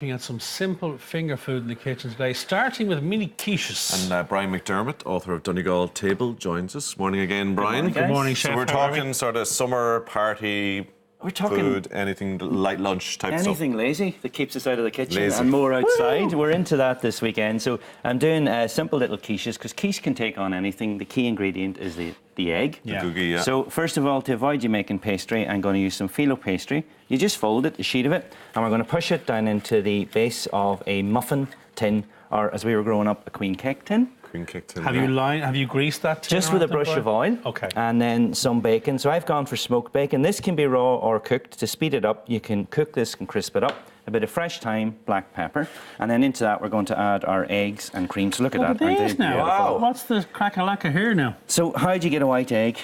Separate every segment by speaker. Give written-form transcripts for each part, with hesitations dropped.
Speaker 1: Looking at some simple finger food in the kitchen today, starting with mini quiches.
Speaker 2: And Brian McDermott, author of Donegal Table, joins us. Morning again, Brian.
Speaker 1: Good morning, Chef.
Speaker 2: So we're talking sort of summer party food, anything light lunch type stuff.
Speaker 3: Anything lazy that keeps us out of the kitchen
Speaker 2: Lazy.
Speaker 3: and more outside. We're into that this weekend. So I'm doing simple little quiches because quiche can take on anything. The key ingredient is the egg.
Speaker 1: Yeah.
Speaker 2: The googie, yeah.
Speaker 3: So first of all, to avoid you making pastry, I'm going to use some phyllo pastry. You just fold it, a sheet of it, and we're going to push it down into the base of a muffin tin, or as we were growing up, a queen cake tin.
Speaker 2: Queen cake tin.
Speaker 1: Have you greased that?
Speaker 3: Just with a brush of oil.
Speaker 1: Okay.
Speaker 3: And then some bacon. So I've gone for smoked bacon. This can be raw or cooked. To speed it up, you can cook this and crisp it up. A bit of fresh thyme, black pepper, and then into that we're going to add our eggs and cream. So look at that.
Speaker 1: It is now.
Speaker 3: Beautiful.
Speaker 1: Wow. What's the crack-a-lacka here now?
Speaker 3: So how do you get a white egg?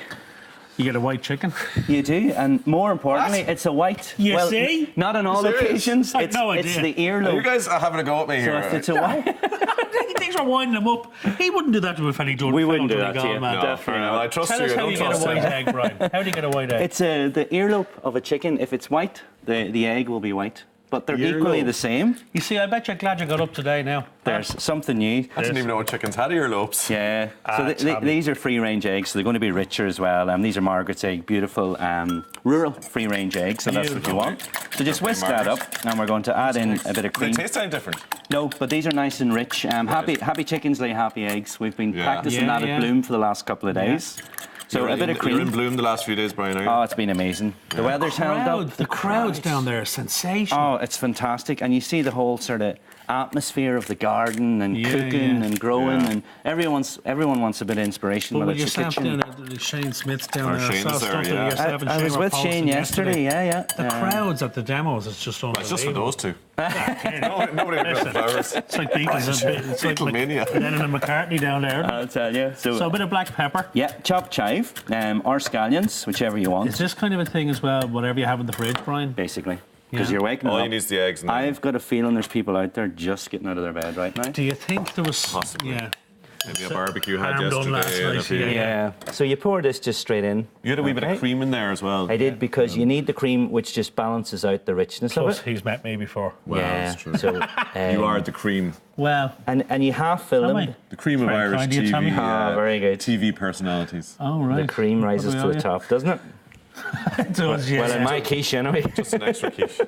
Speaker 1: You get a white chicken.
Speaker 3: You do, and more importantly, it's a white.
Speaker 1: You
Speaker 3: well,
Speaker 1: see?
Speaker 3: Not on all
Speaker 2: Serious?
Speaker 3: occasions.
Speaker 1: I've no
Speaker 3: It's
Speaker 1: idea.
Speaker 3: the earlobe.
Speaker 2: You guys are having a go at me
Speaker 3: So
Speaker 2: here.
Speaker 3: if it's a white,
Speaker 1: These are winding him up. He wouldn't do that to if any done.
Speaker 3: we wouldn't do
Speaker 1: fellow
Speaker 3: that to you.
Speaker 1: man.
Speaker 2: No,
Speaker 3: Definitely
Speaker 2: fair enough.
Speaker 3: not.
Speaker 2: I trust
Speaker 1: Tell
Speaker 2: you.
Speaker 1: us
Speaker 2: I
Speaker 1: how
Speaker 2: don't
Speaker 1: you get a
Speaker 2: trust
Speaker 1: white
Speaker 2: him.
Speaker 1: egg, Brian. How do you get a white egg?
Speaker 3: It's the earlobe of a chicken. If it's white, the egg will be white. But they're equally the same.
Speaker 1: You see, I bet you're glad you got up today now.
Speaker 3: There's something new.
Speaker 2: I didn't even know chickens had earlobes.
Speaker 3: Yeah. So
Speaker 1: Tommy.
Speaker 3: these are free-range eggs, so they're going to be richer as well. These are Margaret's egg, beautiful rural free-range eggs, so that's what you want. So just whisk that up, and we're going to add in a bit of
Speaker 2: They
Speaker 3: cream.
Speaker 2: taste any different.
Speaker 3: No, but these are nice and rich. Happy chickens lay happy eggs. We've been practicing that at Bloom for the last couple of days. So a bit of cream.
Speaker 2: You're in Bloom the last few days, Brian, are you?
Speaker 3: Oh, it's been amazing. The weather's held up.
Speaker 1: The crowds down there are sensational.
Speaker 3: Oh, it's fantastic. And you see the whole sort of atmosphere of the garden and cooking and growing, and everyone wants a bit of inspiration.
Speaker 1: But
Speaker 3: Whether
Speaker 1: with
Speaker 3: it's the
Speaker 1: yourself
Speaker 3: kitchen.
Speaker 1: down there, Shane Smith's down
Speaker 2: Or
Speaker 1: there.
Speaker 2: Shane's
Speaker 1: I saw
Speaker 2: there,
Speaker 1: stuff
Speaker 2: yeah.
Speaker 1: that yourself and
Speaker 3: I was
Speaker 1: Shane were
Speaker 3: with Shane
Speaker 1: posting
Speaker 3: yesterday, yeah.
Speaker 1: The crowds at the demos is just unbelievable.
Speaker 2: It's just for those two. Nobody
Speaker 1: Listen,
Speaker 2: got flowers.
Speaker 1: It's like Beatles. It's like
Speaker 2: Beatlemania.
Speaker 1: Lennon and McCartney down there.
Speaker 3: I'll tell you.
Speaker 1: So a bit of black pepper.
Speaker 3: Yeah, chopped chive or scallions, whichever you want,
Speaker 1: Is this kind of a thing as well, whatever you have in the fridge, Brian?
Speaker 3: basically. Because
Speaker 1: Yeah.
Speaker 3: you're waking
Speaker 2: All
Speaker 3: up.
Speaker 2: you need is the eggs. And then
Speaker 3: I've got a feeling there's people out there just getting out of their bed right now.
Speaker 1: Do you think there was...
Speaker 2: Possibly.
Speaker 1: Yeah.
Speaker 2: maybe a barbecue had
Speaker 1: Ham done last
Speaker 2: yesterday. and a
Speaker 1: night,
Speaker 2: few-
Speaker 1: yeah.
Speaker 3: Yeah. So you pour this just straight in.
Speaker 2: You had a wee bit
Speaker 3: Okay.
Speaker 2: of cream in there as well.
Speaker 3: I did because you need the cream, which just balances out the richness
Speaker 1: Plus,
Speaker 3: of it.
Speaker 1: he's met me before.
Speaker 2: Well,
Speaker 3: Yeah.
Speaker 2: that's true.
Speaker 3: So
Speaker 2: You are the cream.
Speaker 1: Well,
Speaker 3: and you half fill
Speaker 1: Am
Speaker 3: them.
Speaker 1: I?
Speaker 2: The cream of
Speaker 1: Very
Speaker 2: Irish
Speaker 1: kind of you,
Speaker 2: TV.
Speaker 1: Tommy.
Speaker 3: Very good.
Speaker 2: TV personalities.
Speaker 1: oh, right.
Speaker 3: The cream rises to the top, doesn't it?
Speaker 1: It does, yes.
Speaker 3: Well, in my quiche anyway.
Speaker 2: Just an extra quiche.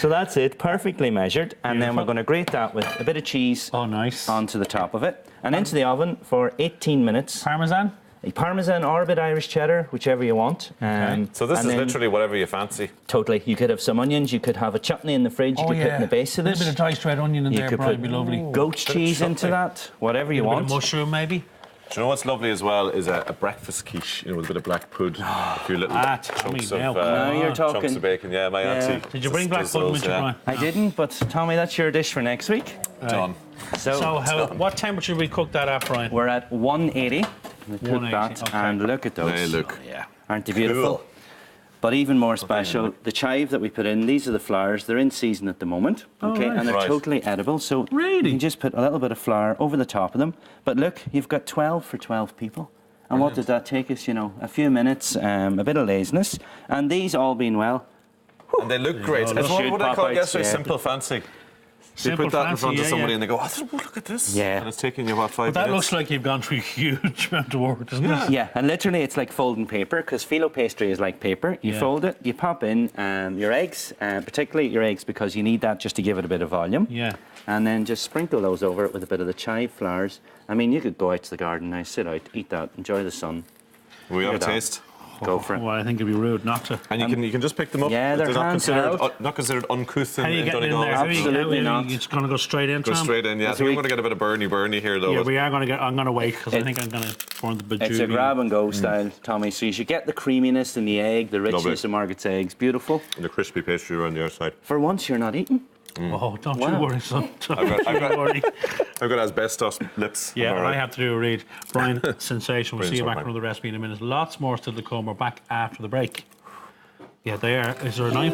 Speaker 3: So that's it, perfectly measured, and then we're going to grate that with a bit of cheese
Speaker 1: Oh, nice.
Speaker 3: onto the top of it, and into the oven for 18 minutes.
Speaker 1: Parmesan?
Speaker 3: A Parmesan or a bit Irish cheddar, whichever you want.
Speaker 2: So this is
Speaker 3: and then
Speaker 2: literally whatever you fancy.
Speaker 3: Totally. You could have some onions, you could have a chutney in the fridge, you could put in the base of
Speaker 1: A
Speaker 3: this.
Speaker 1: bit of diced red onion in
Speaker 3: You
Speaker 1: there,
Speaker 3: could
Speaker 1: Brian,
Speaker 3: put
Speaker 1: be lovely.
Speaker 3: goat's cheese into
Speaker 2: chutney.
Speaker 3: that, whatever you
Speaker 1: A bit
Speaker 3: want.
Speaker 1: of mushroom, maybe?
Speaker 2: Do you know what's lovely as well is a breakfast quiche, with a bit of black pud, a few little
Speaker 1: Tommy,
Speaker 2: chunks of
Speaker 1: now.
Speaker 3: Now you're talking.
Speaker 2: chunks of bacon. Yeah, my auntie.
Speaker 1: Did you bring black
Speaker 2: does
Speaker 1: pudding
Speaker 2: those,
Speaker 1: with you,
Speaker 2: yeah.
Speaker 1: Brian?
Speaker 3: I didn't, but Tommy, that's your dish for next week.
Speaker 2: Done.
Speaker 1: So what temperature we cook that at, Brian?
Speaker 3: We're at 180. We cook
Speaker 1: 180,
Speaker 3: that,
Speaker 1: okay.
Speaker 3: and look at those.
Speaker 2: They look.
Speaker 1: Yeah.
Speaker 3: Aren't they beautiful?
Speaker 2: Cool.
Speaker 3: But even more special, the chive that we put in, these are the flowers. They're in season at the moment, okay,
Speaker 1: right.
Speaker 3: and they're
Speaker 2: Right.
Speaker 3: totally edible. So
Speaker 1: Really?
Speaker 3: you can just put a little bit of flour over the top of them. But look, you've got 12 for 12 people. And what does that take us? A few minutes, a bit of laziness. And these all being well,
Speaker 2: And they look great.
Speaker 1: Oh,
Speaker 2: It's
Speaker 3: should
Speaker 2: what I
Speaker 3: pop
Speaker 2: called
Speaker 3: out,
Speaker 2: yesterday,
Speaker 3: yeah.
Speaker 2: simple fancy. You
Speaker 1: Simple
Speaker 2: put that in
Speaker 1: fancy,
Speaker 2: front of
Speaker 1: yeah,
Speaker 2: somebody
Speaker 1: yeah.
Speaker 2: and they go, oh, look at this.
Speaker 3: Yeah.
Speaker 2: And it's taking you, what, 5
Speaker 1: That
Speaker 2: minutes?
Speaker 1: looks like you've gone through a huge amount of work, doesn't it?
Speaker 3: yeah, and literally it's like folding paper because phyllo pastry is like paper. You
Speaker 1: Yeah.
Speaker 3: fold it, you pop in your eggs, particularly your eggs because you need that just to give it a bit of volume.
Speaker 1: Yeah.
Speaker 3: And then just sprinkle those over it with a bit of the chive flowers. I mean, you could go out to the garden now, sit out, eat that, enjoy the sun.
Speaker 2: We have a
Speaker 3: Look at that.
Speaker 2: taste.
Speaker 3: Go for it.
Speaker 1: Well, I think it'd be rude not to.
Speaker 2: And you can just pick them up.
Speaker 3: Yeah, they're
Speaker 2: not considered
Speaker 3: handheld.
Speaker 2: not considered uncouth
Speaker 1: How are you
Speaker 2: in
Speaker 1: getting in
Speaker 2: Donegal.
Speaker 1: there?
Speaker 3: Absolutely not.
Speaker 1: It's going to go straight in,
Speaker 2: Go
Speaker 1: Tom?
Speaker 2: straight in, yeah. I think we're going to get a bit of burny here, though.
Speaker 1: Yeah, we are going to get... I'm going to wait, because I
Speaker 3: It-
Speaker 1: think I'm going to form the bejeweled.
Speaker 3: It's a grab and go style, Tommy. So you should get the creaminess in the egg, the richness
Speaker 2: Lovely.
Speaker 3: of Margaret's eggs. Beautiful.
Speaker 2: And the crispy pastry around the outside.
Speaker 3: For once, you're not eating.
Speaker 1: Oh, don't
Speaker 3: Wow.
Speaker 1: you worry, son. Don't
Speaker 2: I've
Speaker 1: you
Speaker 2: got-
Speaker 1: worry.
Speaker 2: I've got asbestos lips.
Speaker 1: Yeah,
Speaker 2: All right.
Speaker 1: I have to do a read. Brian, sensation. We'll see you back
Speaker 2: Brainstorm,
Speaker 1: from the recipe in a minute. Lots more still to come. We're back after the break. Yeah, they are. Is there a knife?